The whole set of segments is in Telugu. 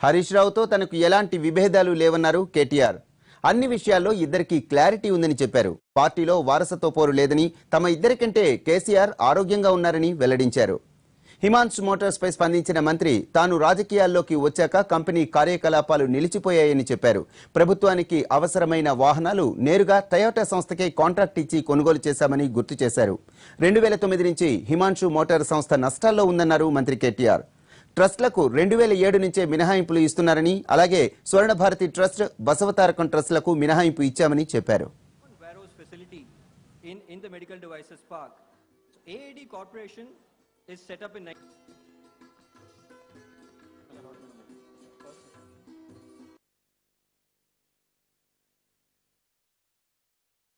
హరీష్ రావుతో తనకు ఎలాంటి విభేదాలు లేవన్నారు కేటీఆర్. అన్ని విషయాల్లో ఇద్దరికి క్లారిటీ ఉందని చెప్పారు. పార్టీలో వారసత్వ పోరు లేదని, తమ ఇద్దరికంటే కేసీఆర్ ఆరోగ్యంగా ఉన్నారని వెల్లడించారు. హిమాన్స్ మోటార్స్ పై స్పందించిన మంత్రి తాను రాజకీయాల్లోకి వచ్చాక కంపెనీ కార్యకలాపాలు నిలిచిపోయాయని చెప్పారు. ప్రభుత్వానికి అవసరమైన వాహనాలు నేరుగా టయోటా సంస్థకే కాంట్రాక్ట్ ఇచ్చి కొనుగోలు చేశామని గుర్తు చేశారు. 2009 నుంచి హిమాన్స్ మోటార్ సంస్థ నష్టాల్లో ఉందన్నారు మంత్రి కేటీఆర్. ట్రస్ట్లకు 2007 నుంచే మినహాయింపులు ఇస్తున్నారని, అలాగే స్వర్ణ భారతి ట్రస్ట్, బసవతారకం ట్రస్ట్లకు మినహాయింపు ఇచ్చామని చెప్పారు.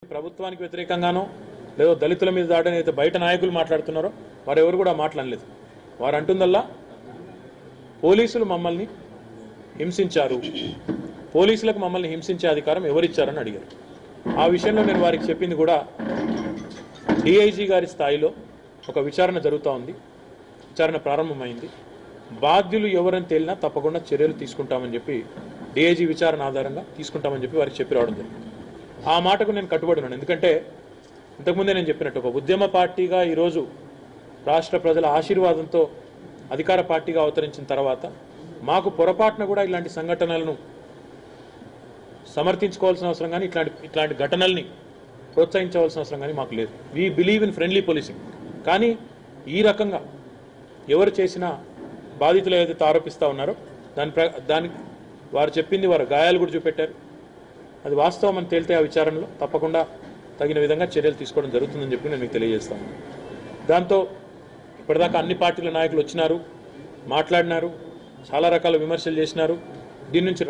ప్రభుత్వానికి వ్యతిరేకంగానో లేదో దళితుల మీద దాడని అయితే బయట నాయకులు మాట్లాడుతున్నారో వారెవరు కూడా మాట్లాడలేదు. వారు అంటుందల్లా పోలీసులు మమ్మల్ని హింసించారు, పోలీసులకు మమ్మల్ని హింసించే అధికారం ఎవరిచ్చారని అడిగారు. ఆ విషయంలో నేను వారికి చెప్పింది కూడా డిఐజీ గారి స్థాయిలో ఒక విచారణ జరుగుతూ ఉంది, విచారణ ప్రారంభమైంది. బాధ్యులు ఎవరని తేలినా తప్పకుండా చర్యలు తీసుకుంటామని చెప్పి డిఐజీ విచారణ ఆధారంగా తీసుకుంటామని చెప్పి వారికి చెప్పి రావడం జరిగింది. ఆ మాటకు నేను కట్టుబడి ఉన్నాను. ఎందుకంటే ఇంతకుముందే నేను చెప్పినట్టు ఒక ఉద్యమ పార్టీగా ఈరోజు రాష్ట్ర ప్రజల ఆశీర్వాదంతో అధికార పార్టీగా అవతరించిన తర్వాత మాకు పొరపాటున కూడా ఇలాంటి సంఘటనలను సమర్థించుకోవాల్సిన అవసరం కానీ ఇట్లాంటి ఘటనల్ని ప్రోత్సహించవలసిన అవసరం కానీ మాకు లేదు. We believe in friendly policing. కానీ ఈ రకంగా ఎవరు చేసినా బాధితులు ఏదైతే ఆరోపిస్తూ ఉన్నారో దానికి వారు చెప్పింది, వారు గాయాలు కూడా చూపెట్టారు. అది వాస్తవం అని తేలితే ఆ విచారణలో తప్పకుండా తగిన విధంగా చర్యలు తీసుకోవడం జరుగుతుందని చెప్పి నేను మీకు తెలియజేస్తాను. దాంతో ఇప్పటిదాకా అన్ని పార్టీల నాయకులు వచ్చినారు, మాట్లాడినారు, చాలా రకాల విమర్శలు చేసినారు. దీని నుంచి